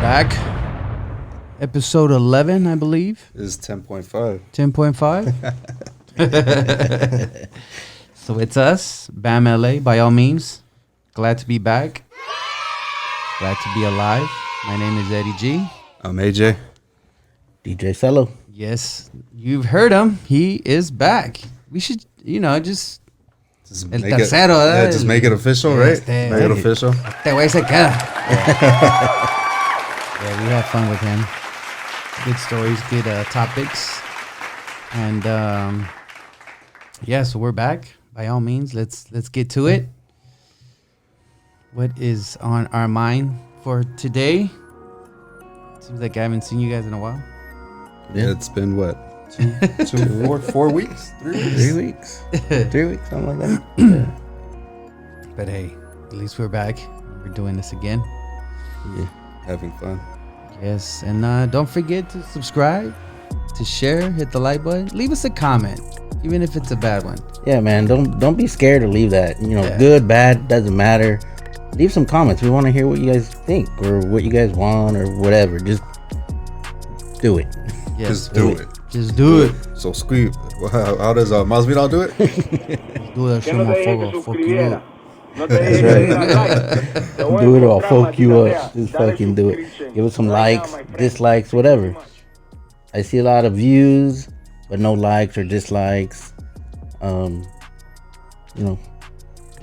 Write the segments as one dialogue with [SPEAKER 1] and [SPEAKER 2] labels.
[SPEAKER 1] back. Episode 11, I believe.
[SPEAKER 2] Is 10.5.
[SPEAKER 1] 10.5. So it's us, BAM LA, by all means. Glad to be back. Glad to be alive. My name is Eddie G.
[SPEAKER 2] I'm AJ.
[SPEAKER 3] DJ Seloe.
[SPEAKER 1] Yes, you've heard him. He is back. We should, just
[SPEAKER 2] make it, just make it official, right? Make it official.
[SPEAKER 1] Este güey se queda. Yeah, we have fun with him. Good stories, good topics. And so we're back. By all means, let's get to it. What is on our mind for today? Seems like I haven't seen you guys in a while.
[SPEAKER 2] Yeah, it's been what? 4 weeks? 3 weeks?
[SPEAKER 3] 3 weeks. 3 weeks, something like that. Yeah.
[SPEAKER 1] But hey, at least we're back. We're doing this again.
[SPEAKER 2] Yeah, having fun.
[SPEAKER 1] Yes, and don't forget to subscribe, to share, hit the like button, leave us a comment, even if it's a bad one.
[SPEAKER 3] Yeah, man, don't be scared to leave that. Good, bad, doesn't matter. Leave some comments. We want to hear what you guys think or what you guys want or whatever. Just do it.
[SPEAKER 1] Yes,
[SPEAKER 2] just do it.
[SPEAKER 1] Just do it.
[SPEAKER 2] So squeak. How does Masvidal do it?
[SPEAKER 1] Do that shit, motherfucker. Fuck you up.
[SPEAKER 3] That's right. Do it or I'll fuck you up. Just fucking do it. Give us some likes, dislikes, whatever. I see a lot of views, but no likes or dislikes. Do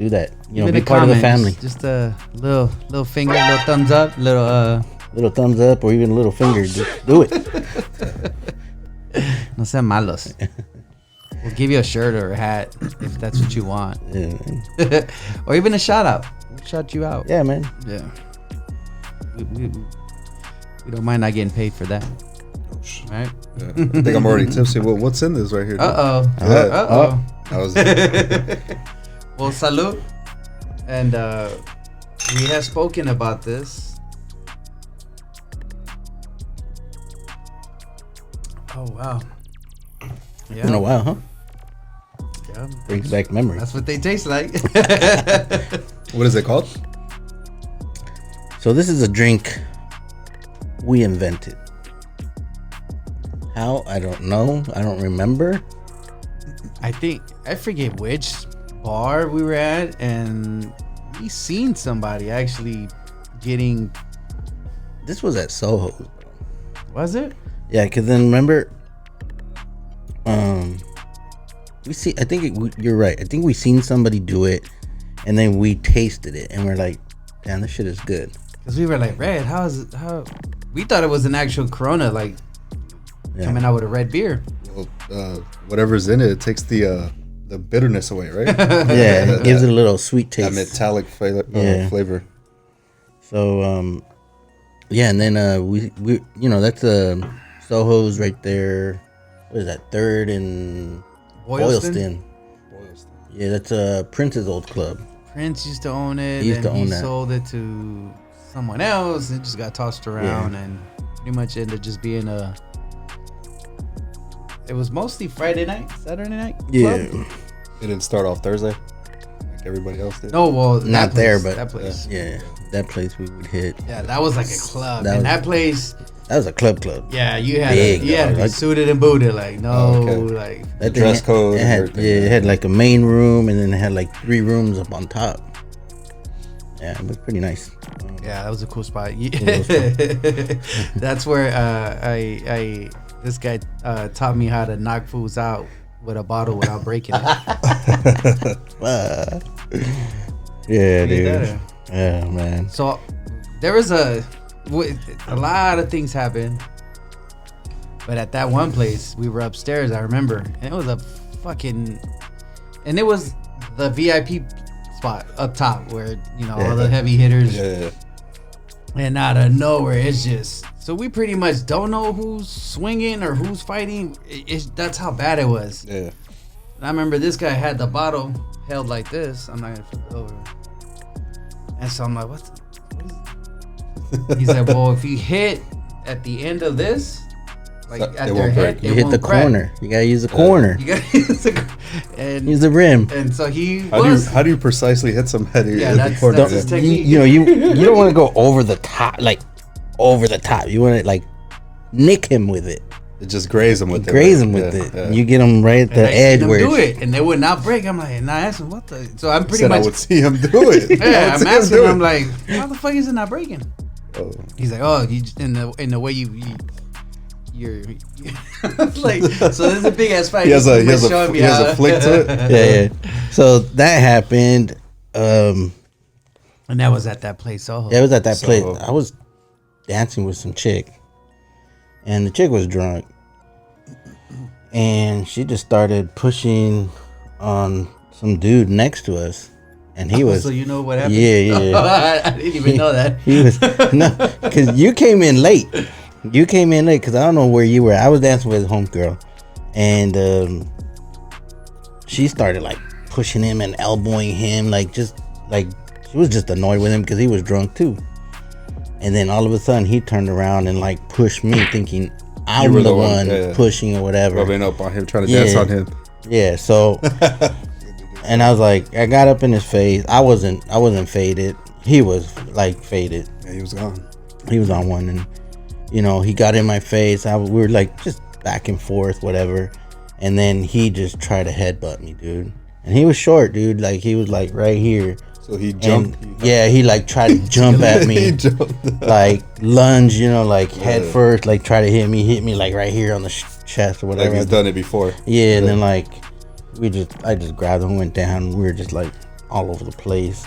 [SPEAKER 3] that. Be part of the family.
[SPEAKER 1] Just a little finger, little thumbs up,
[SPEAKER 3] little thumbs up, or even a little finger. Just do it.
[SPEAKER 1] No sean malos. We'll give you a shirt or a hat if that's what you want.
[SPEAKER 3] Yeah,
[SPEAKER 1] or even a shout out. We'll shout you out.
[SPEAKER 3] Yeah, man.
[SPEAKER 1] Yeah. We don't mind not getting paid for that. Right?
[SPEAKER 2] Yeah. I think I'm already tipsy. Well, what's in this right here?
[SPEAKER 1] Uh-oh.
[SPEAKER 2] That was
[SPEAKER 1] Well, salud. And we have spoken about this. Oh, wow. Yeah.
[SPEAKER 3] Been a while, huh?
[SPEAKER 1] Yeah.
[SPEAKER 3] Brings back memories.
[SPEAKER 1] That's what they taste like.
[SPEAKER 2] What is it called?
[SPEAKER 3] So this is a drink we invented. How? I don't know. I don't remember.
[SPEAKER 1] I forget which bar we were at, and we seen somebody actually getting.
[SPEAKER 3] This was at Soho.
[SPEAKER 1] Was it?
[SPEAKER 3] Yeah, because then remember, I think you're right. I think we seen somebody do it, and then we tasted it, and we're like, "Damn, this shit is good."
[SPEAKER 1] Because we were like, "Red, how?" We thought it was an actual Corona, like coming out with a red beer.
[SPEAKER 2] Well, whatever's in it, it takes the bitterness away, right?
[SPEAKER 3] Yeah, it gives it a little sweet taste.
[SPEAKER 2] That metallic flavor.
[SPEAKER 3] So, and then we that's Soho's right there. What is that? 3rd and Boylston. Yeah, that's Prince's old club.
[SPEAKER 1] Prince used to own it.
[SPEAKER 3] He
[SPEAKER 1] sold it to someone else. It just got tossed around and pretty much ended just being it was mostly Friday night, Saturday night club.
[SPEAKER 3] Yeah.
[SPEAKER 2] It didn't start off Thursday like everybody else did.
[SPEAKER 1] No, well,
[SPEAKER 3] not there, but
[SPEAKER 1] that place.
[SPEAKER 3] Yeah, that place we would hit.
[SPEAKER 1] Yeah, that was like a club. That place.
[SPEAKER 3] That was a club.
[SPEAKER 1] Yeah, you had to be suited and booted. Like like
[SPEAKER 2] the dress code.
[SPEAKER 3] It had like a main room, and then it had like 3 rooms up on top. Yeah, it was pretty nice.
[SPEAKER 1] Yeah, that was a cool spot. That's where this guy taught me how to knock fools out with a bottle without breaking it.
[SPEAKER 3] Yeah, dude. Yeah, man.
[SPEAKER 1] So there was a lot of things happened, but at that one place we were upstairs, I remember, and it was it was the VIP spot up top where all the heavy hitters.
[SPEAKER 2] Yeah.
[SPEAKER 1] And out of nowhere, it's just so we pretty much don't know who's swinging or who's fighting. That's how bad it was.
[SPEAKER 2] Yeah.
[SPEAKER 1] And I remember this guy had the bottle held like this. I'm not gonna flip it over. And so I'm like, what is it? He said, well, if you hit at the end of this, like at their head,
[SPEAKER 3] you hit the corner. You gotta use the corner.
[SPEAKER 1] You gotta use
[SPEAKER 3] the rim.
[SPEAKER 1] And so he
[SPEAKER 2] how do you precisely hit somebody?
[SPEAKER 1] Yeah, that's his technique.
[SPEAKER 3] You don't want to go over the top. Like over the top. You want to like nick him with it.
[SPEAKER 2] Just graze him with it.
[SPEAKER 3] Graze him with it. Yeah. You get him right at the edge where
[SPEAKER 1] do it, and they would not break. I'm like, and I asked him what the. So I'm pretty much.
[SPEAKER 2] I would see him do it.
[SPEAKER 1] Yeah, I'm asking him. I'm like, how the fuck is it not breaking? Oh. He's like, oh, you in the way you're like. So there's a big ass fight.
[SPEAKER 2] He has a flick to it.
[SPEAKER 3] Yeah. So that happened.
[SPEAKER 1] And that was at that place. Soho.
[SPEAKER 3] Yeah, it was at that place. I was dancing with some chick, and the chick was drunk. And she just started pushing on some dude next to us, and he was.
[SPEAKER 1] So you know what happened?
[SPEAKER 3] Yeah.
[SPEAKER 1] I didn't even know that.
[SPEAKER 3] He was because you came in late. You came in late because I don't know where you were. I was dancing with homegirl, and she started like pushing him and elbowing him, like she was just annoyed with him because he was drunk too. And then all of a sudden he turned around and like pushed me, thinking I'm the one pushing or whatever.
[SPEAKER 2] Rubbing up on him, trying to dance on him.
[SPEAKER 3] Yeah, so and I was like, I got up in his face. I wasn't faded. He was like faded.
[SPEAKER 2] Yeah, he was gone.
[SPEAKER 3] He was on one, and you know, he got in my face. We were like just back and forth, whatever. And then he just tried to headbutt me, dude. And he was short, dude. Like he was like right here.
[SPEAKER 2] So he jumped.
[SPEAKER 3] Yeah, he like tried to jump at me. He jumped. Like lunge, you know, like head first, like try to hit me like right here on the chest or whatever.
[SPEAKER 2] Like he's done it before.
[SPEAKER 3] Yeah, and then like I just grabbed him, went down. We were just like all over the place.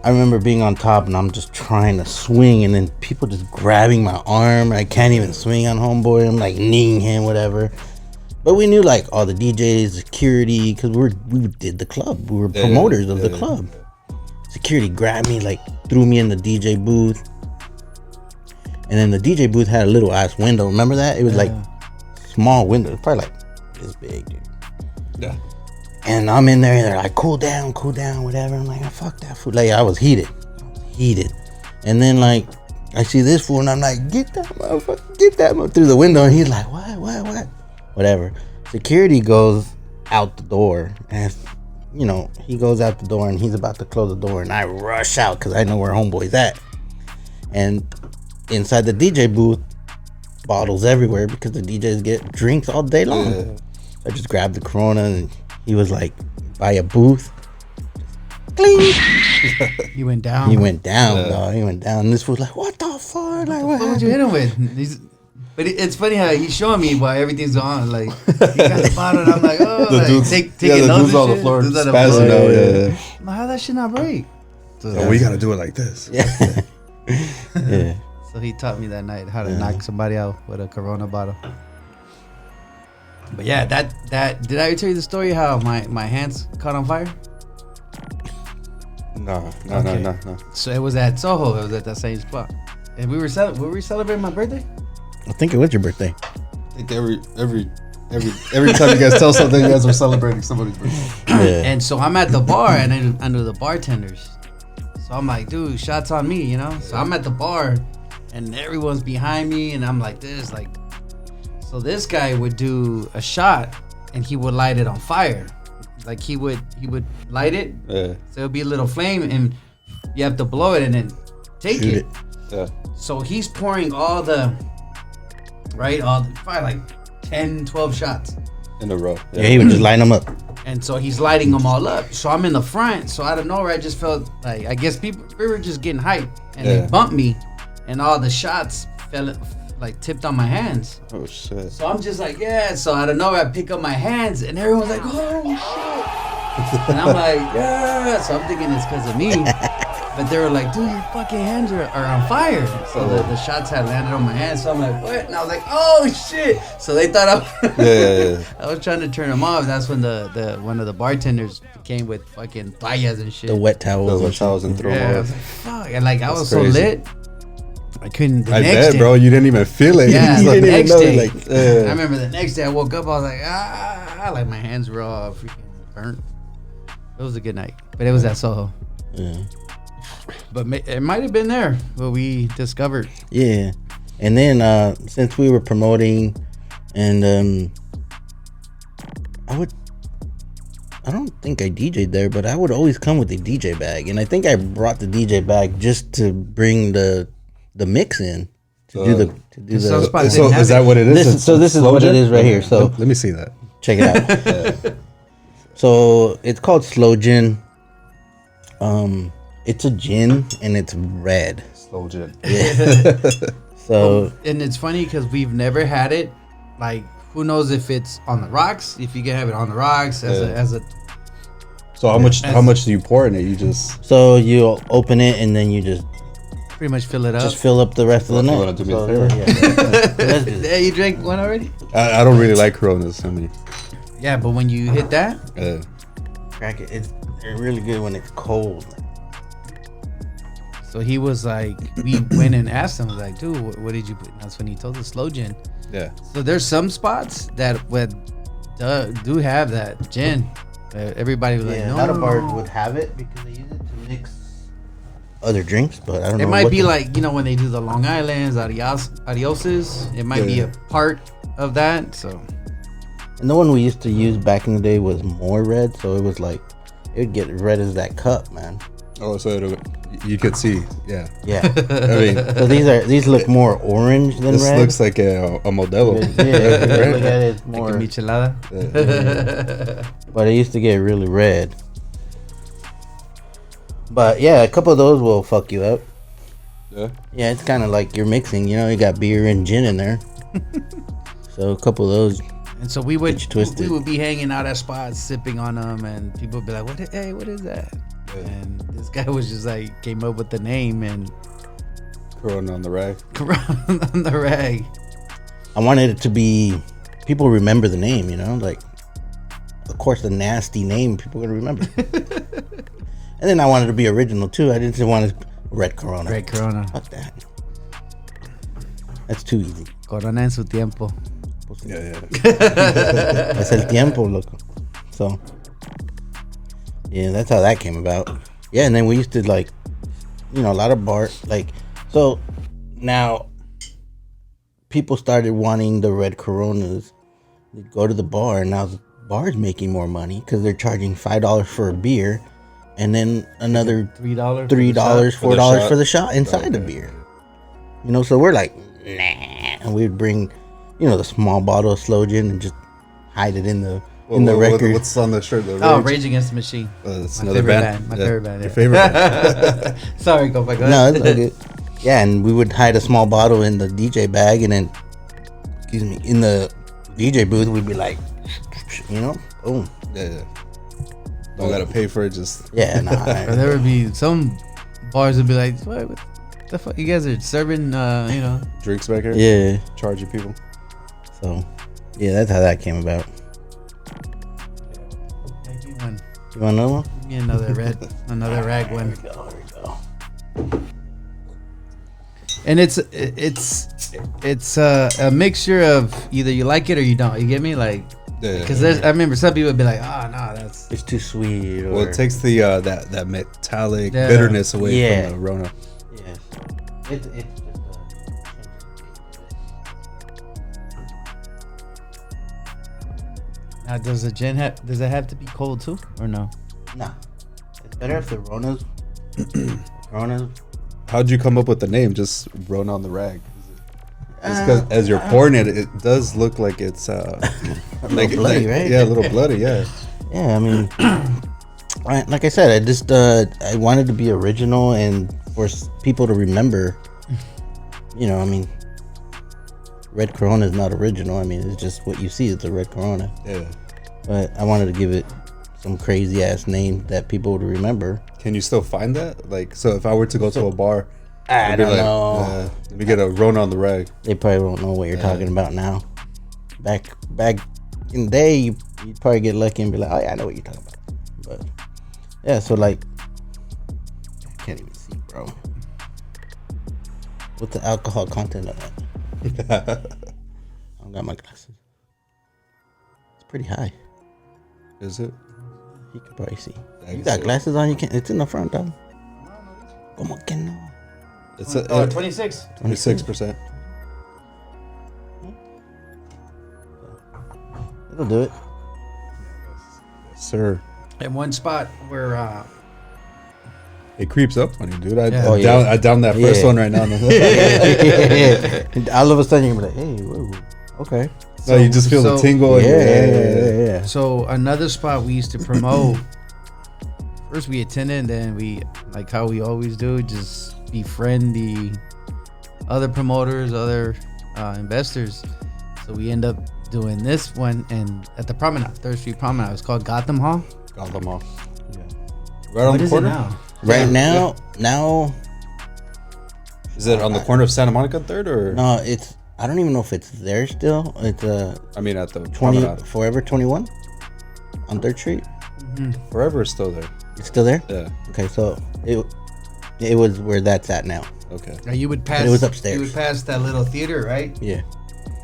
[SPEAKER 3] I remember being on top and I'm just trying to swing, and then people just grabbing my arm. I can't even swing on homeboy. I'm like kneeing him, whatever. But we knew like all the DJs, security, because we did the club. We were promoters of the club. Security grabbed me, like threw me in the DJ booth, and then the DJ booth had a little ass window. Remember that? It was like small window, probably like this big, dude.
[SPEAKER 2] Yeah.
[SPEAKER 3] And I'm in there, and they're like, cool down, whatever. I'm like, oh, fuck that fool. Like I was heated. And then like I see this fool, and I'm like, get that motherfucker through the window, and he's like, what? Whatever. Security goes out the door, and you know, he goes out the door and he's about to close the door, and I rush out because I know where homeboy's at. And inside the DJ booth, bottles everywhere because the DJs get drinks all day long. Yeah. I just grabbed the Corona, and he was like by a booth. Cling.
[SPEAKER 1] He went down.
[SPEAKER 3] Dog. He went down. And this was like, what the fuck? Like,
[SPEAKER 1] what would you hit him with? But it's funny how he's showing me why everything's on. Like, he got the bottle, and I'm like, oh,
[SPEAKER 2] the
[SPEAKER 1] like,
[SPEAKER 2] dudes,
[SPEAKER 1] taking notes.
[SPEAKER 2] On the floor, spazzing out. Yeah.
[SPEAKER 1] Like, how that shit not break?
[SPEAKER 2] So we gotta do it like this.
[SPEAKER 3] Yeah.
[SPEAKER 1] So he taught me that night how to knock somebody out with a Corona bottle. But yeah, that did I tell you the story how my hands caught on fire?
[SPEAKER 2] No.
[SPEAKER 1] So it was at Soho. It was at that same spot, and we were celebrating my birthday.
[SPEAKER 3] I think it was your birthday.
[SPEAKER 2] I think every time you guys tell something, you guys are celebrating somebody's birthday.
[SPEAKER 3] Yeah.
[SPEAKER 1] And so I'm at the bar, and then under the bartenders. So I'm like, dude, shots on me, you know? So I'm at the bar, and everyone's behind me, and I'm like this, like. So this guy would do a shot, and he would light it on fire. Like he would light it, so it'll be a little flame, and you have to blow it and then take it.
[SPEAKER 2] Yeah.
[SPEAKER 1] So he's pouring probably like 10, 12 shots
[SPEAKER 2] in a row.
[SPEAKER 3] Yeah, he would just line them up.
[SPEAKER 1] And so he's lighting them all up. So I'm in the front. So out of nowhere, I just felt like, I guess we were just getting hyped, and they bumped me, and all the shots tipped on my hands.
[SPEAKER 2] Oh shit.
[SPEAKER 1] So I'm just like, yeah. So out of nowhere, I pick up my hands, and everyone's like, holy shit. And I'm like, yeah. So I'm thinking it's because of me. But they were like, dude, your fucking hands are on fire. So the shots had landed on my hands. So I'm like, what? And I was like, oh shit. So they thought I was trying to turn them off. That's when the one of the bartenders came with fucking toallas and shit.
[SPEAKER 3] The wet towels.
[SPEAKER 2] And throw them
[SPEAKER 1] I was like, fuck. And like, I was so lit. I couldn't.
[SPEAKER 2] I bet, bro. You didn't even feel it.
[SPEAKER 1] Yeah,
[SPEAKER 2] you
[SPEAKER 1] the next day.
[SPEAKER 3] I
[SPEAKER 1] remember the next day I woke up. I was like, like my hands were all freaking burnt. It was a good night, but it was at Soho.
[SPEAKER 3] Yeah.
[SPEAKER 1] But it might have been there what we discovered.
[SPEAKER 3] Yeah, and then since we were promoting, and I don't think I DJ'd there, but I would always come with the DJ bag, and I think I brought the DJ bag just to bring the mix in. do
[SPEAKER 1] some
[SPEAKER 3] the.
[SPEAKER 1] spots
[SPEAKER 2] So
[SPEAKER 1] didn't have
[SPEAKER 2] is that
[SPEAKER 1] it.
[SPEAKER 2] what it is?
[SPEAKER 3] This is what it is right here. So
[SPEAKER 2] let me see that.
[SPEAKER 3] check it out. So it's called Sloe Gin. It's a gin and it's red.
[SPEAKER 2] Sloe gin.
[SPEAKER 3] Yeah. So
[SPEAKER 1] And it's funny because we've never had it. Like, who knows if it's on the rocks? If you can have it on the rocks as a.
[SPEAKER 2] So how much do you pour in it? You just
[SPEAKER 3] you open it and then you just
[SPEAKER 1] Pretty much fill it up.
[SPEAKER 3] Just fill up the rest of the
[SPEAKER 2] You
[SPEAKER 3] night.
[SPEAKER 2] wanna do me a favor?
[SPEAKER 3] Yeah. Let's do this.
[SPEAKER 1] Yeah, you drank one already?
[SPEAKER 2] I don't really like Coronas. I mean,
[SPEAKER 1] Yeah, but when you hit that,
[SPEAKER 3] Crack it. They're really good when it's cold.
[SPEAKER 1] so he was like, we went and asked him, like, dude, what did you put? And that's when he told us Sloe Gin.
[SPEAKER 2] yeah.
[SPEAKER 1] So there's some spots that do have that gin. Everybody was like, no.
[SPEAKER 3] Not a bar would have it because they use it to mix other drinks, but I don't know.
[SPEAKER 1] It might be like, when they do the Long Islands, Adioses, it might be a part of that. So,
[SPEAKER 3] and the one we used to use back in the day was more red, so it was like it'd get red as that cup, man.
[SPEAKER 2] Oh, so you could see, yeah.
[SPEAKER 3] Yeah.
[SPEAKER 2] I mean,
[SPEAKER 3] So these look more orange than
[SPEAKER 2] this
[SPEAKER 3] red.
[SPEAKER 2] looks like a Modelo.
[SPEAKER 3] Yeah, if you look at it, it's
[SPEAKER 1] like
[SPEAKER 3] more.
[SPEAKER 1] a michelada.
[SPEAKER 3] But it used to get really red. But yeah, a couple of those will fuck you up.
[SPEAKER 2] Yeah.
[SPEAKER 3] Yeah, it's kind of like you're mixing. You got beer and gin in there. So a couple of those.
[SPEAKER 1] And so we would
[SPEAKER 3] twisted.
[SPEAKER 1] be hanging out at spots, sipping on them, and people would be like, what is that?
[SPEAKER 2] Yeah.
[SPEAKER 1] And this guy was just like, came up with the name and
[SPEAKER 2] Corona on the rag.
[SPEAKER 1] on the rag.
[SPEAKER 3] I wanted it to be, people remember the name, like, of course, the nasty name people are going to remember. And then I wanted to be original too. I didn't want to Red Corona.
[SPEAKER 1] Red Corona.
[SPEAKER 3] Fuck that. That's too easy.
[SPEAKER 1] Corona en su tiempo.
[SPEAKER 2] Yeah.
[SPEAKER 3] Es el tiempo, loco. So, yeah, that's how that came about. Yeah, and then we used to a lot of bars, so now people started wanting the Red Coronas. They'd go to the bar, and now the bar's making more money because they're charging $5 for a beer, and then another
[SPEAKER 1] $3,
[SPEAKER 3] $4 for the shot inside the beer. So we're like, nah, and we'd bring, the small bottle of Sloe Gin and just hide it in the record.
[SPEAKER 2] What's on the shirt?
[SPEAKER 1] Rage Against the Machine.
[SPEAKER 2] It's
[SPEAKER 1] My
[SPEAKER 2] another
[SPEAKER 1] favorite
[SPEAKER 2] band.
[SPEAKER 1] My favorite band.
[SPEAKER 2] Your favorite band.
[SPEAKER 1] Sorry, go back.
[SPEAKER 3] No, it's all good. Yeah, and we would hide a small bottle in the DJ bag, and then, in the DJ booth, we'd be like, boom.
[SPEAKER 2] Yeah. Don't gotta pay for it. Just
[SPEAKER 3] Yeah, nah.
[SPEAKER 1] Or there would be some bars would be like, what the fuck? You guys are serving,
[SPEAKER 2] drinks back here.
[SPEAKER 3] Yeah.
[SPEAKER 2] Charging people.
[SPEAKER 3] So, yeah, that's how that came about. You want another one?
[SPEAKER 1] Give me another rag one.
[SPEAKER 3] Here we go.
[SPEAKER 1] And it's a mixture of either you like it or you don't. You get me? Like, because I remember some people would be like, oh no, that's
[SPEAKER 3] It's too sweet. Or,
[SPEAKER 2] Well, it takes the that metallic bitterness away from the Rona.
[SPEAKER 3] Yeah. It's just
[SPEAKER 1] now. Does the gin does it have to be cold too, or no?
[SPEAKER 3] nah. It's better if the Ronas.
[SPEAKER 2] How'd you come up with the name? Just Rona on the rag. It's because as you're pouring it, it does look like it's like
[SPEAKER 3] bloody, right?
[SPEAKER 2] Yeah, a little bloody. Yeah.
[SPEAKER 3] Yeah, I mean, like I said, I just I wanted to be original and for people to remember. Red Corona is not original. I mean, it's just what you see. It's a Red Corona.
[SPEAKER 2] Yeah.
[SPEAKER 3] But I wanted to give it some crazy ass name that people would remember.
[SPEAKER 2] Can you still find that? Like, so if I were to go to a bar,
[SPEAKER 3] I don't know.
[SPEAKER 2] Let me get a Rona on the rag.
[SPEAKER 3] They probably won't know what you're talking about now. Back in the day, you'd probably get lucky and be like, oh yeah, I know what you're talking about. But yeah, so I can't even see, bro. What's the alcohol content of that? I don't got my glasses. It's pretty high.
[SPEAKER 2] Is it?
[SPEAKER 3] You can probably see.
[SPEAKER 2] I
[SPEAKER 3] You
[SPEAKER 2] can
[SPEAKER 3] got
[SPEAKER 2] see.
[SPEAKER 3] glasses on? You can't. It's in the front, dog. Como que no?
[SPEAKER 2] It's
[SPEAKER 1] 26.
[SPEAKER 2] 26%.
[SPEAKER 3] It'll do it.
[SPEAKER 2] Sir.
[SPEAKER 1] In one spot where
[SPEAKER 2] It creeps up on you, dude. I down that first one right now.
[SPEAKER 3] All of a sudden you're like, hey, whoa, okay.
[SPEAKER 2] So you just feel the tingle.
[SPEAKER 3] Yeah.
[SPEAKER 1] So another spot we used to promote. First we attended, and then we, like how we always do, just befriend the other promoters, other investors. So we end up doing this one, and at the Promenade, 3rd Street Promenade. It's called Gotham Hall.
[SPEAKER 2] Gotham Hall. Yeah. Right on the corner.
[SPEAKER 1] Now?
[SPEAKER 3] Right now.
[SPEAKER 2] Is it on the corner of Santa Monica and 3rd, or
[SPEAKER 3] no? It's, I don't even know if it's there still. It's
[SPEAKER 2] I mean, at the
[SPEAKER 3] 20
[SPEAKER 2] Promenade.
[SPEAKER 3] Forever 21 on 3rd Street.
[SPEAKER 2] Forever is still there.
[SPEAKER 3] It's still there.
[SPEAKER 2] Yeah.
[SPEAKER 3] Okay, so it was where that's at now.
[SPEAKER 2] Okay.
[SPEAKER 1] Now you would pass.
[SPEAKER 3] But it was upstairs.
[SPEAKER 1] You would pass that little theater, right?
[SPEAKER 3] Yeah.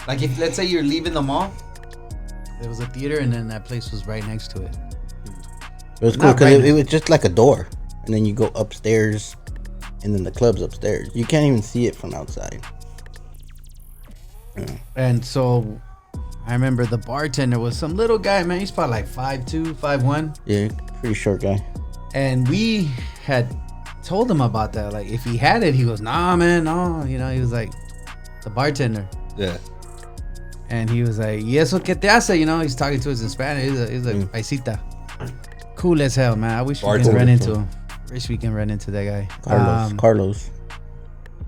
[SPEAKER 1] Like if, let's say you're leaving the mall, there was a theater, and then that place was right next to it.
[SPEAKER 3] It was cool because it was just like a door, and then you go upstairs, and then the club's upstairs. You can't even see it from outside. Yeah.
[SPEAKER 1] And so I remember the bartender was some little guy, man. He's probably like 5'2", 5'1".
[SPEAKER 3] Yeah, pretty short guy.
[SPEAKER 1] And we had told him about that. Like if he had it, he goes, nah, man, no. You know, he was like the bartender.
[SPEAKER 2] Yeah.
[SPEAKER 1] And he was like, ¿y eso qué te hace? You know, he's talking to us in Spanish. He's like, paisita. Cool as hell, man. I wish we can run into him. Wish we can run into that guy.
[SPEAKER 3] Carlos.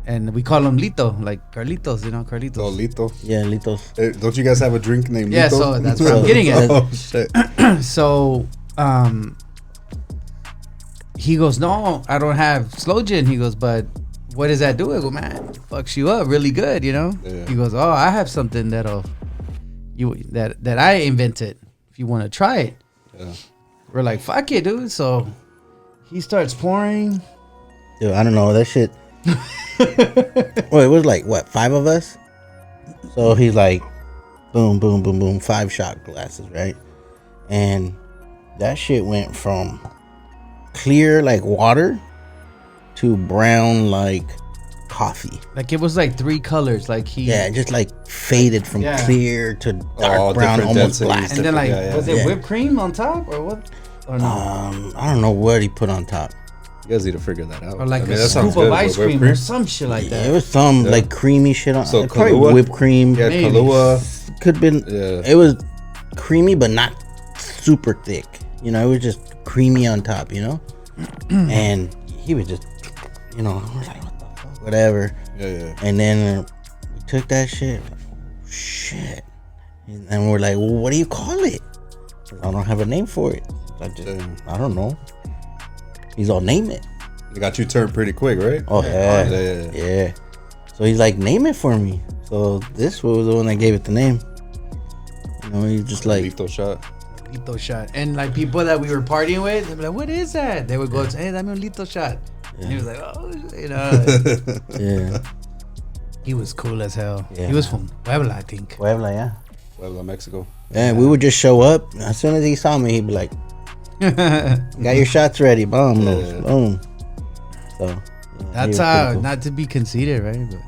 [SPEAKER 1] And we call him Lito, like Carlitos, you know, Carlitos.
[SPEAKER 2] Oh, Lito.
[SPEAKER 3] Yeah, Litos.
[SPEAKER 2] Hey, don't you guys have a drink named Lito?
[SPEAKER 1] Yeah, so that's what I'm getting at.
[SPEAKER 2] Oh, shit.
[SPEAKER 1] So, he goes, no, I don't have slow gin. He goes, but what does that do? I go, man, fucks you up really good, you know?
[SPEAKER 2] Yeah.
[SPEAKER 1] He goes, oh, I have something that I invented. If you want to try it.
[SPEAKER 2] Yeah.
[SPEAKER 1] We're like, fuck it, dude. So he starts pouring.
[SPEAKER 3] Dude, I don't know. That shit. Well, it was like, what, 5 of us? So he's like, boom, boom, boom, boom, 5 shot glasses, right? And that shit went from clear like water to brown like coffee.
[SPEAKER 1] Like it was like 3 colors. Like
[SPEAKER 3] Yeah, just like faded from clear to dark brown, almost black.
[SPEAKER 1] And then like, was it whipped cream on top or what? Or no?
[SPEAKER 3] I don't know what he put on top.
[SPEAKER 2] You guys need to figure that out.
[SPEAKER 1] Or like a scoop of ice cream or some shit like that.
[SPEAKER 3] It was some like creamy shit on.
[SPEAKER 2] So
[SPEAKER 3] probably
[SPEAKER 2] Kahlua?
[SPEAKER 3] whipped cream.
[SPEAKER 2] Yeah,
[SPEAKER 1] Maybe.
[SPEAKER 2] Kahlua.
[SPEAKER 3] Could have been.
[SPEAKER 2] Yeah.
[SPEAKER 3] It was creamy, but not super thick. You know, it was just creamy on top. You know, and he was just, you know, I was like, what the fuck, whatever.
[SPEAKER 2] Yeah.
[SPEAKER 3] And then we took that shit. Shit. And we're like, well, what do you call it? I don't have a name for it. I don't know. He's all, name it.
[SPEAKER 2] They got you turned pretty quick, right?
[SPEAKER 3] Oh yeah. So he's like, name it for me. So this was the one that gave it the name. You know, he's just like
[SPEAKER 2] Lethal shot.
[SPEAKER 1] Lito shot. And like people that we were partying with, they'd be like, what is that? They would go, hey, dame un Lito shot. And he was like, oh, you know.
[SPEAKER 3] yeah.
[SPEAKER 1] He was cool as hell.
[SPEAKER 3] Yeah.
[SPEAKER 1] He was from Puebla, I think.
[SPEAKER 3] Puebla, yeah.
[SPEAKER 2] Puebla, Mexico.
[SPEAKER 3] Yeah, we would just show up. As soon as he saw me, he'd be like, got your shots ready, boom, boom. So yeah,
[SPEAKER 1] that's how, cool. Not to be conceited, right? But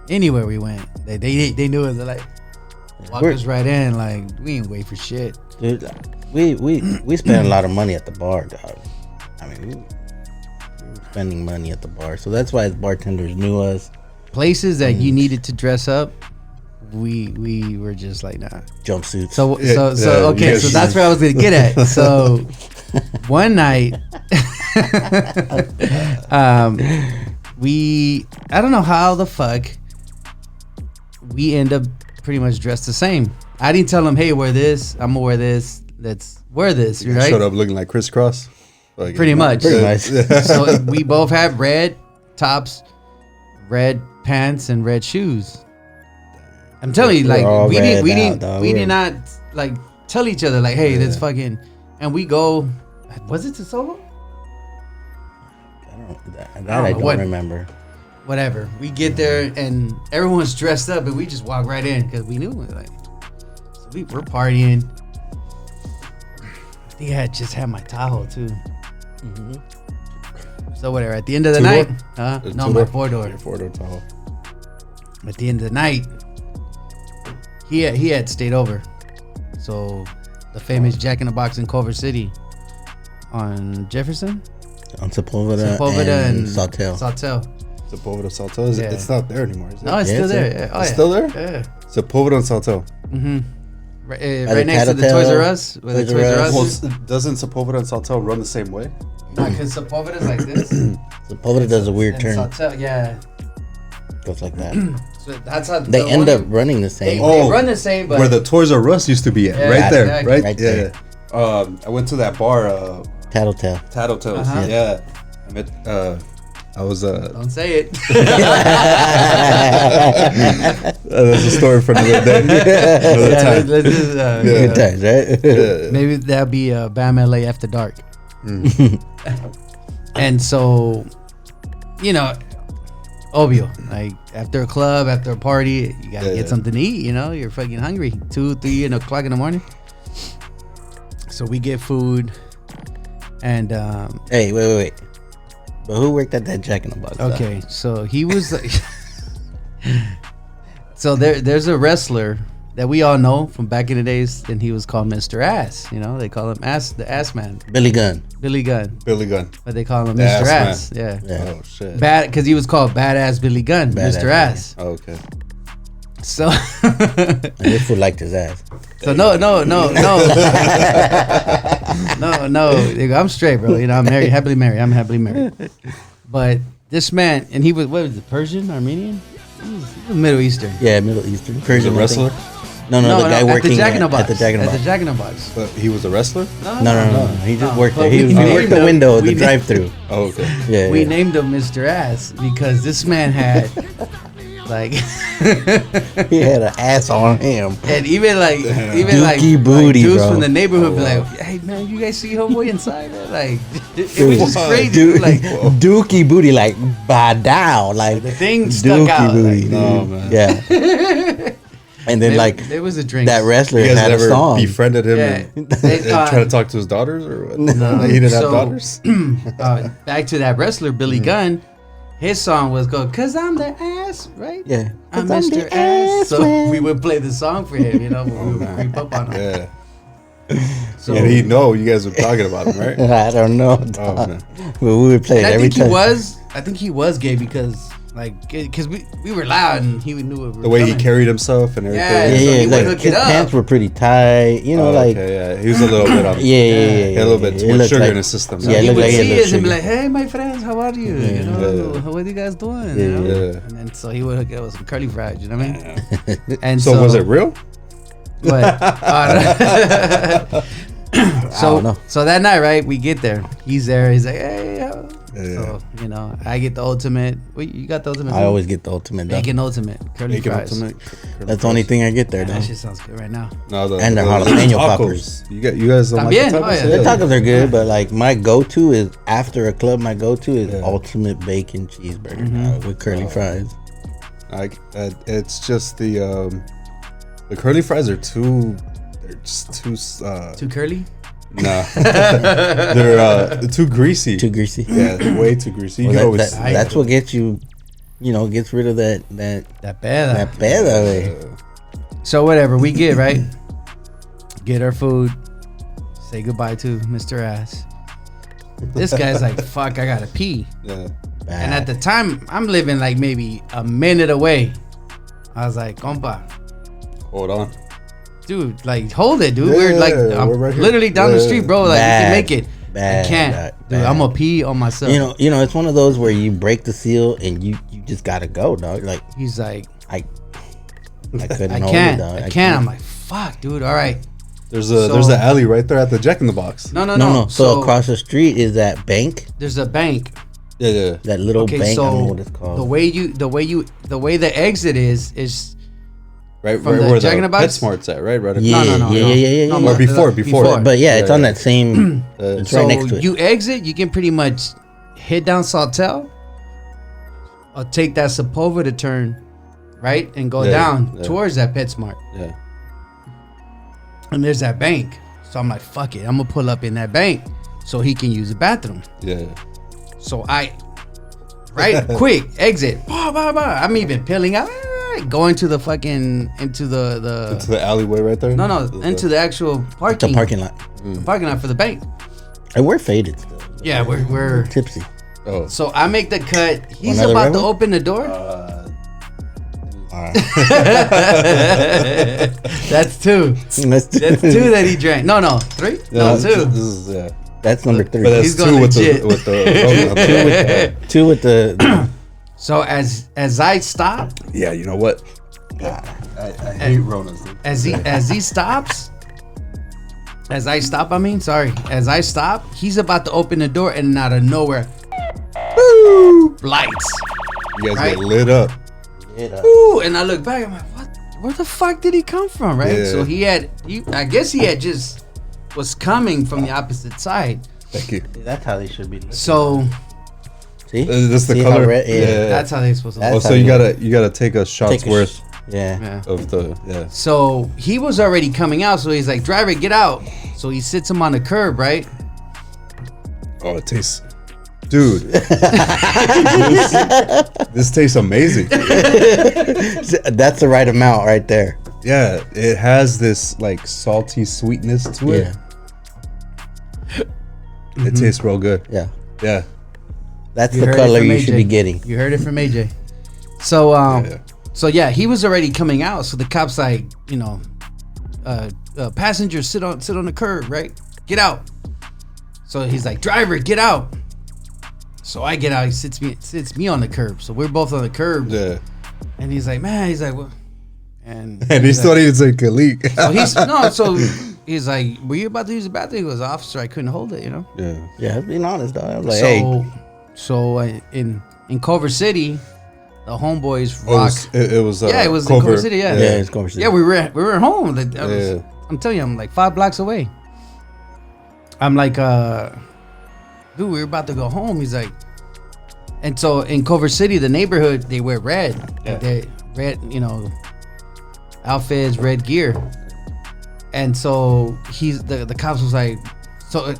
[SPEAKER 1] anywhere we went, they knew us. They're like, walk us right in. Like, we ain't wait for shit.
[SPEAKER 3] Dude, we spent a lot of money at the bar, dog. I mean, we were spending money at the bar, so that's why the bartenders knew us.
[SPEAKER 1] Places that you needed to dress up, we were just like, nah.
[SPEAKER 3] Jumpsuits.
[SPEAKER 1] So okay, so that's where I was gonna get at. So one night, I don't know how the fuck we end up pretty much dressed the same. I didn't tell him, hey, wear this. I'm gonna wear this. Let's wear this.
[SPEAKER 2] You
[SPEAKER 1] right?
[SPEAKER 2] Showed up looking like crisscross. Like,
[SPEAKER 1] pretty much.
[SPEAKER 3] Yeah.
[SPEAKER 1] So we both have red tops, red pants, and red shoes. I'm telling you, like we did not like tell each other like, hey, let's fucking, and we go. Was it to Seloe?
[SPEAKER 3] I don't remember.
[SPEAKER 1] Whatever. We get there and everyone's dressed up, and we just walk right in because we knew like, so we were partying. I think I just had my Tahoe too. Mm-hmm. So whatever. At the end of the night, no, my 4-door.
[SPEAKER 2] Your 4-door Tahoe.
[SPEAKER 1] At the end of the night, he had stayed over. So the famous Jack in the Box in Culver City on Jefferson.
[SPEAKER 3] On Sepulveda and Sawtell.
[SPEAKER 2] Sepulveda, Salto.
[SPEAKER 1] Yeah.
[SPEAKER 2] It's not there anymore, is it?
[SPEAKER 1] No, it's still there. Yeah. Oh,
[SPEAKER 2] It's
[SPEAKER 1] yeah.
[SPEAKER 2] still there?
[SPEAKER 1] Yeah.
[SPEAKER 2] Sepulveda and Salto.
[SPEAKER 1] Mm-hmm. Right,
[SPEAKER 3] the
[SPEAKER 1] right next to the
[SPEAKER 3] Tattletale,
[SPEAKER 1] Toys R Us. Where the
[SPEAKER 3] Toys R
[SPEAKER 1] Toys R
[SPEAKER 3] Us.
[SPEAKER 1] Us.
[SPEAKER 2] Well, doesn't Sepulveda and Salto run the same way?
[SPEAKER 1] Because Sepulveda's like this.
[SPEAKER 3] Sepulveda does a weird
[SPEAKER 1] and
[SPEAKER 3] turn.
[SPEAKER 1] Sawtell, yeah.
[SPEAKER 3] Goes like that.
[SPEAKER 1] So that's how
[SPEAKER 3] They end up running the
[SPEAKER 1] They
[SPEAKER 3] same.
[SPEAKER 1] run the same, but
[SPEAKER 2] Where the Toys R Us used to be at.
[SPEAKER 1] Yeah,
[SPEAKER 2] right there.
[SPEAKER 1] exactly.
[SPEAKER 2] Right?
[SPEAKER 3] Right
[SPEAKER 2] yeah.
[SPEAKER 3] there.
[SPEAKER 2] I went to that bar,
[SPEAKER 3] Tattletale.
[SPEAKER 2] Tattletales.
[SPEAKER 1] Uh-huh.
[SPEAKER 2] Yeah. I met, I was,
[SPEAKER 1] don't say it.
[SPEAKER 2] that's a story for another day. Another time.
[SPEAKER 1] Let's just,
[SPEAKER 3] Good times, right?
[SPEAKER 2] Yeah.
[SPEAKER 1] maybe that'll be BAM LA After Dark. And so, you know, obvio, like after a club, after a party, you gotta get something to eat. You know, you're fucking hungry. 2, 3 o'clock in the morning. So we get food, and
[SPEAKER 3] Hey, wait. But who worked at that Jack in the Box?
[SPEAKER 1] okay, so he was like, so there's a wrestler that we all know from back in the days, and he was called Mr. Ass. You know, they call him the Ass Man,
[SPEAKER 3] Billy Gunn.
[SPEAKER 1] Billy Gunn,
[SPEAKER 2] Billy Gunn.
[SPEAKER 1] but they call him
[SPEAKER 2] The
[SPEAKER 1] Mr.
[SPEAKER 2] Ass
[SPEAKER 1] Ass. Yeah.
[SPEAKER 3] Yeah.
[SPEAKER 2] Oh, shit.
[SPEAKER 1] Bad, because he was called Badass Billy Gunn,
[SPEAKER 3] Badass
[SPEAKER 1] Mr. Ass.
[SPEAKER 2] Oh, okay.
[SPEAKER 1] So,
[SPEAKER 3] And this fool liked his ass.
[SPEAKER 1] so no. I'm straight, bro. You know, I'm married, happily married. I'm happily married. But this man, and he was, what was it, Persian, Armenian? He was Middle Eastern.
[SPEAKER 3] Yeah, Middle Eastern.
[SPEAKER 2] He was
[SPEAKER 3] Persian
[SPEAKER 2] a wrestler?
[SPEAKER 3] No, the guy working
[SPEAKER 1] at the Jack in the Box.
[SPEAKER 3] at the Jack in the
[SPEAKER 1] At
[SPEAKER 3] Box.
[SPEAKER 1] the Jack in the Box.
[SPEAKER 2] But he was a wrestler?
[SPEAKER 3] No. He just worked
[SPEAKER 1] But
[SPEAKER 3] there. He
[SPEAKER 1] we
[SPEAKER 3] worked
[SPEAKER 1] named
[SPEAKER 3] the
[SPEAKER 1] him-
[SPEAKER 3] window,
[SPEAKER 1] we
[SPEAKER 3] the drive-through.
[SPEAKER 2] Oh, okay.
[SPEAKER 3] Yeah.
[SPEAKER 1] We
[SPEAKER 3] yeah.
[SPEAKER 1] named him Mr. Ass because this man had, like,
[SPEAKER 3] He had an ass on him.
[SPEAKER 1] and even
[SPEAKER 3] Dookie
[SPEAKER 1] like
[SPEAKER 3] booty,
[SPEAKER 1] dudes
[SPEAKER 3] bro.
[SPEAKER 1] from the neighborhood
[SPEAKER 2] Oh,
[SPEAKER 1] be
[SPEAKER 2] wow.
[SPEAKER 1] like, hey man, you guys see homeboy inside? Man? Like, it was just crazy.
[SPEAKER 3] Dude,
[SPEAKER 1] Like
[SPEAKER 3] Dookie booty, like by down, like
[SPEAKER 1] the thing stuck out.
[SPEAKER 3] booty.
[SPEAKER 1] Like,
[SPEAKER 2] No, man.
[SPEAKER 3] Yeah. And then
[SPEAKER 1] there was a drink.
[SPEAKER 3] that wrestler
[SPEAKER 2] You guys
[SPEAKER 3] had a
[SPEAKER 2] never
[SPEAKER 3] song.
[SPEAKER 2] befriended him
[SPEAKER 1] Yeah.
[SPEAKER 2] and
[SPEAKER 1] They,
[SPEAKER 2] try to talk to his daughters or what?
[SPEAKER 1] No.
[SPEAKER 2] He didn't have
[SPEAKER 1] So-
[SPEAKER 2] daughters?
[SPEAKER 1] Back to that wrestler Billy Gunn. His song was go, "Cause I'm the ass," right?
[SPEAKER 3] Yeah.
[SPEAKER 1] I'm
[SPEAKER 3] 'Cause I'm
[SPEAKER 1] Mr.
[SPEAKER 3] the
[SPEAKER 1] Ass. So
[SPEAKER 3] man.
[SPEAKER 1] we would play the song for him, you know, we would creep up on him.
[SPEAKER 2] Yeah.
[SPEAKER 1] So
[SPEAKER 2] And he'd know you guys were talking about him, right?
[SPEAKER 3] I don't know.
[SPEAKER 2] Oh, man.
[SPEAKER 3] But we would play it
[SPEAKER 1] and I
[SPEAKER 3] every
[SPEAKER 1] think
[SPEAKER 3] time.
[SPEAKER 1] I think he was gay because we were loud and he knew it.
[SPEAKER 2] The way he carried himself and everything.
[SPEAKER 1] Yeah,
[SPEAKER 3] Yeah,
[SPEAKER 1] so he would
[SPEAKER 3] like
[SPEAKER 1] hook
[SPEAKER 3] his
[SPEAKER 1] it up.
[SPEAKER 3] pants were pretty tight. You know,
[SPEAKER 2] Oh,
[SPEAKER 3] like
[SPEAKER 2] okay, yeah. He was a little bit on.
[SPEAKER 3] yeah.
[SPEAKER 2] He had a little bit too
[SPEAKER 3] It
[SPEAKER 2] much
[SPEAKER 3] looked
[SPEAKER 2] sugar
[SPEAKER 3] like-
[SPEAKER 2] in his system.
[SPEAKER 3] Yeah, it
[SPEAKER 1] he
[SPEAKER 3] looked
[SPEAKER 1] would
[SPEAKER 3] like he
[SPEAKER 1] see
[SPEAKER 3] had
[SPEAKER 1] us and be
[SPEAKER 3] sugar.
[SPEAKER 1] like, "Hey, my friends, how are you? You know, what are you guys doing?" You know?
[SPEAKER 2] Yeah.
[SPEAKER 1] And then so he would hook it up with some curly fries. You know what I mean? And
[SPEAKER 2] So was it real?
[SPEAKER 1] But
[SPEAKER 3] don't know.
[SPEAKER 1] so that night, right? We get there. He's there. He's like, "Hey."
[SPEAKER 2] Yeah.
[SPEAKER 1] So you know, I get the ultimate. Wait, you got the ultimate?
[SPEAKER 3] I
[SPEAKER 1] too?
[SPEAKER 3] always get the ultimate. Though.
[SPEAKER 1] Bacon ultimate curly
[SPEAKER 2] Bacon
[SPEAKER 1] fries.
[SPEAKER 2] ultimate.
[SPEAKER 3] That's the only thing I get there, though.
[SPEAKER 1] That shit sounds good right now.
[SPEAKER 2] No,
[SPEAKER 3] And the jalapeno poppers.
[SPEAKER 2] You guys don't like
[SPEAKER 1] También,
[SPEAKER 2] the
[SPEAKER 1] oh,
[SPEAKER 2] tacos?
[SPEAKER 1] yeah.
[SPEAKER 3] The tacos are good, but like my go-to is after a club. My go-to is
[SPEAKER 2] Yeah.
[SPEAKER 3] ultimate bacon cheeseburger with curly fries.
[SPEAKER 2] It's just the curly fries are too. They're just too.
[SPEAKER 1] Too curly?
[SPEAKER 2] Nah, they're too greasy.
[SPEAKER 3] Too greasy.
[SPEAKER 2] Yeah, they're way too greasy. You
[SPEAKER 3] Well,
[SPEAKER 2] can always.
[SPEAKER 3] that's what gets you. You know, gets rid of that
[SPEAKER 1] That bad.
[SPEAKER 3] peda, way.
[SPEAKER 1] So whatever we get, right? Get our food. Say goodbye to Mr. Ass. This guy's like, "Fuck, I gotta pee."
[SPEAKER 2] Yeah.
[SPEAKER 1] And at the time, I'm living like maybe a minute away. I was like, "Compa,
[SPEAKER 2] Hold on.
[SPEAKER 1] dude, like hold it, dude.
[SPEAKER 2] Yeah,
[SPEAKER 1] we're like, I'm
[SPEAKER 2] we're right here.
[SPEAKER 1] literally down the
[SPEAKER 2] Yeah.
[SPEAKER 1] street, bro. Like,
[SPEAKER 3] Bad.
[SPEAKER 1] we can make it.
[SPEAKER 3] Bad,
[SPEAKER 1] I can't,
[SPEAKER 3] bad,
[SPEAKER 1] dude.
[SPEAKER 3] bad.
[SPEAKER 1] I'm gonna pee on myself."
[SPEAKER 3] You know, it's one of those where you break the seal and you just gotta go, dog. Like
[SPEAKER 1] He's like,
[SPEAKER 3] I couldn't.
[SPEAKER 1] "I
[SPEAKER 3] hold
[SPEAKER 1] can't,
[SPEAKER 3] it, dog.
[SPEAKER 1] I can't." I'm like, "Fuck, dude. All right."
[SPEAKER 2] There's
[SPEAKER 1] So-
[SPEAKER 2] an alley right there at the Jack in the Box.
[SPEAKER 1] No.
[SPEAKER 3] No. So across the street is that bank,
[SPEAKER 1] there's a bank.
[SPEAKER 2] Yeah.
[SPEAKER 3] that little
[SPEAKER 1] Okay,
[SPEAKER 3] bank. I don't know
[SPEAKER 1] so
[SPEAKER 3] what it's called.
[SPEAKER 1] the way the exit is
[SPEAKER 2] Right,
[SPEAKER 1] From
[SPEAKER 2] right
[SPEAKER 1] the
[SPEAKER 2] where
[SPEAKER 1] Jack in
[SPEAKER 2] the
[SPEAKER 1] the Box?
[SPEAKER 2] PetSmart's at, right? Right.
[SPEAKER 3] Yeah,
[SPEAKER 2] across.
[SPEAKER 1] No.
[SPEAKER 3] yeah.
[SPEAKER 1] No,
[SPEAKER 2] Or before.
[SPEAKER 3] But yeah, it's
[SPEAKER 2] Yeah,
[SPEAKER 3] on
[SPEAKER 2] yeah.
[SPEAKER 3] that same. It's
[SPEAKER 1] So
[SPEAKER 3] right next to it.
[SPEAKER 1] you exit, you can pretty much hit down Sawtell or take that Sepulveda turn, right? And go
[SPEAKER 2] Yeah,
[SPEAKER 1] down
[SPEAKER 2] yeah.
[SPEAKER 1] towards that PetSmart.
[SPEAKER 2] Yeah.
[SPEAKER 1] And there's that bank. So I'm like, fuck it. I'm going to pull up in that bank so he can use the bathroom.
[SPEAKER 2] Yeah.
[SPEAKER 1] So quick, exit. Bah, bah, bah. I'm even peeling out. Going to the fucking, into the
[SPEAKER 2] To the alleyway right there?
[SPEAKER 1] no, into the actual parking.
[SPEAKER 3] The parking lot.
[SPEAKER 1] Parking lot for the bank.
[SPEAKER 3] And we're faded still.
[SPEAKER 1] Yeah, we're
[SPEAKER 3] tipsy.
[SPEAKER 2] Oh,
[SPEAKER 1] So I make the cut. He's
[SPEAKER 3] Another
[SPEAKER 1] about
[SPEAKER 3] red
[SPEAKER 1] to
[SPEAKER 3] one?
[SPEAKER 1] open the door.
[SPEAKER 3] All right.
[SPEAKER 1] That's two. That's two that he drank. No, 3. No,
[SPEAKER 2] this
[SPEAKER 1] 2.
[SPEAKER 2] is
[SPEAKER 3] That's number 3.
[SPEAKER 2] But that's
[SPEAKER 1] He's
[SPEAKER 2] 2
[SPEAKER 1] going
[SPEAKER 2] with
[SPEAKER 1] legit.
[SPEAKER 2] the
[SPEAKER 3] 2 with the.
[SPEAKER 1] So as I stop,
[SPEAKER 2] Yeah, you know what? I hate Ronas. Dude.
[SPEAKER 1] as he stops, as I stop, as I stop, he's about to open the door, and out of nowhere, boom, lights.
[SPEAKER 2] You guys
[SPEAKER 1] Right.
[SPEAKER 2] get lit up.
[SPEAKER 1] Ooh, and I look back, I'm like, what? Where the fuck did he come from, right?
[SPEAKER 2] Yeah.
[SPEAKER 1] So I guess he had just was coming from the opposite side.
[SPEAKER 2] Thank you.
[SPEAKER 3] That's how they should be.
[SPEAKER 1] So
[SPEAKER 3] See?
[SPEAKER 2] That's the
[SPEAKER 3] See how
[SPEAKER 2] color.
[SPEAKER 3] red- yeah.
[SPEAKER 1] that's how they supposed to
[SPEAKER 3] That's
[SPEAKER 1] look.
[SPEAKER 2] Oh,
[SPEAKER 3] how
[SPEAKER 2] so
[SPEAKER 3] you
[SPEAKER 2] you gotta take a shot's
[SPEAKER 3] Take a
[SPEAKER 2] worth
[SPEAKER 3] Yeah.
[SPEAKER 1] Yeah.
[SPEAKER 2] of the
[SPEAKER 1] So he was already coming out, so he's like, driver, get out. So he sits him on the curb, right?
[SPEAKER 2] Oh, it tastes, dude. this tastes amazing.
[SPEAKER 3] That's the right amount right there.
[SPEAKER 2] Yeah, it has this like salty sweetness to it.
[SPEAKER 3] Yeah.
[SPEAKER 2] It tastes real good.
[SPEAKER 3] Yeah.
[SPEAKER 2] Yeah.
[SPEAKER 3] That's
[SPEAKER 1] You
[SPEAKER 3] the
[SPEAKER 1] heard it
[SPEAKER 3] color
[SPEAKER 1] from
[SPEAKER 3] you
[SPEAKER 1] AJ.
[SPEAKER 3] should be getting.
[SPEAKER 1] You heard it from AJ. So
[SPEAKER 2] Yeah.
[SPEAKER 1] so yeah, he was already coming out. So the cops like, passengers sit on the curb, right? Get out. So he's like, driver, get out. So I get out. He sits me on the curb. So we're both on the curb.
[SPEAKER 2] Yeah.
[SPEAKER 1] And he's like, man, he's like, well, and
[SPEAKER 2] And he's not even saying Kalik.
[SPEAKER 1] so he's like, were you about to use the bathroom? He goes, officer, I couldn't hold it,
[SPEAKER 2] Yeah.
[SPEAKER 3] Yeah, being honest, dog. I was like, hey.
[SPEAKER 1] So in Culver City, the homeboys
[SPEAKER 2] Oh,
[SPEAKER 1] rock.
[SPEAKER 2] it was
[SPEAKER 1] Yeah, it was in Culver City, yeah.
[SPEAKER 3] Yeah, it's conversation.
[SPEAKER 1] Yeah, we were home. Like,
[SPEAKER 2] Yeah.
[SPEAKER 1] I'm telling you, I'm like 5 blocks away. I'm like, dude, we were about to go home. He's like, and so in Culver City, the neighborhood, they wear red.
[SPEAKER 2] Yeah.
[SPEAKER 1] They red, outfits, red gear. And so the cops was like, so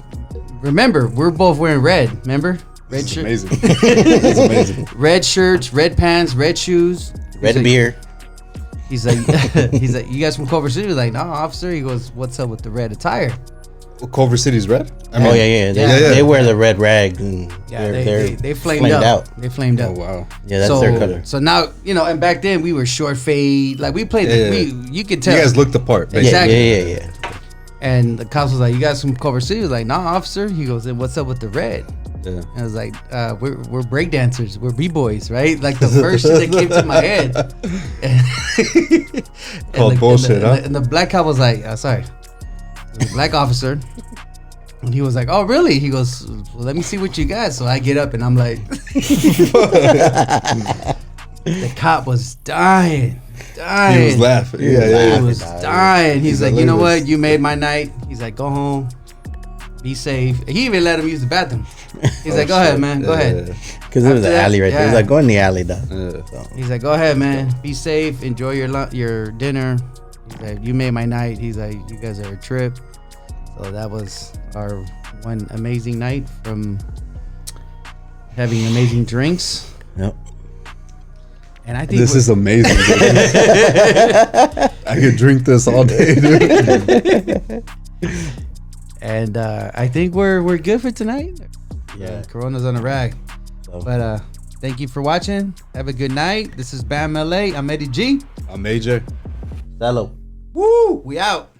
[SPEAKER 1] remember, we're both wearing red. Remember, red shirt,
[SPEAKER 2] Amazing. It's amazing.
[SPEAKER 1] red shirts, red pants, red shoes,
[SPEAKER 3] Red
[SPEAKER 1] He's like-
[SPEAKER 3] beer.
[SPEAKER 1] He's like, you guys from Culver City? We're like, no, officer. He goes, what's up with the red attire?
[SPEAKER 2] Culver City's red? I mean,
[SPEAKER 3] Oh yeah. They wear the red rags and
[SPEAKER 1] Yeah,
[SPEAKER 3] they're
[SPEAKER 1] they flamed up.
[SPEAKER 3] out.
[SPEAKER 1] They flamed
[SPEAKER 2] Oh,
[SPEAKER 1] up.
[SPEAKER 2] wow.
[SPEAKER 3] Yeah, that's their color.
[SPEAKER 1] So now, and back then we were short fade. Like we played, you could tell.
[SPEAKER 2] You guys looked the part.
[SPEAKER 1] Yeah.
[SPEAKER 2] Basically.
[SPEAKER 1] Exactly. And the cops was like, you guys from Culver City? He was like, nah, officer. He goes, then what's up with the red?
[SPEAKER 2] Yeah.
[SPEAKER 1] And I was like, we're break dancers. We're b-boys, right? Like the first shit that came to my head.
[SPEAKER 2] Called bullshit, huh?
[SPEAKER 1] And the black cop was like, sorry. The black officer. And he was like, oh, really? He goes, well, let me see what you got. So I get up and I'm like, the cop was dying.
[SPEAKER 2] He was laughing. Yeah.
[SPEAKER 1] He was dying. He's like,
[SPEAKER 2] like,
[SPEAKER 1] you know
[SPEAKER 2] look at
[SPEAKER 1] what? You made my night. He's like, go home. Be safe. He even let him use the bathroom. He's like, go ahead, man. Go ahead.
[SPEAKER 3] Because it was
[SPEAKER 1] After
[SPEAKER 3] an
[SPEAKER 1] that,
[SPEAKER 3] alley right there. It was
[SPEAKER 1] yeah.
[SPEAKER 3] like, go in the alley, dog.
[SPEAKER 2] Yeah.
[SPEAKER 3] So,
[SPEAKER 1] He's like, go ahead, man. Be safe. Enjoy your dinner. He's like, you made my night. He's like, you guys are a trip. So that was our one amazing night from having amazing drinks.
[SPEAKER 3] yep.
[SPEAKER 1] And I think
[SPEAKER 2] This is amazing. Dude. I could drink this all day, dude.
[SPEAKER 1] and I think we're good for tonight.
[SPEAKER 3] Yeah.
[SPEAKER 1] Corona's on the rag.
[SPEAKER 3] So,
[SPEAKER 1] But thank you for watching. Have a good night. This is Bam LA. I'm Eddie G.
[SPEAKER 2] I'm AJ.
[SPEAKER 3] Seloe.
[SPEAKER 1] Woo! We out.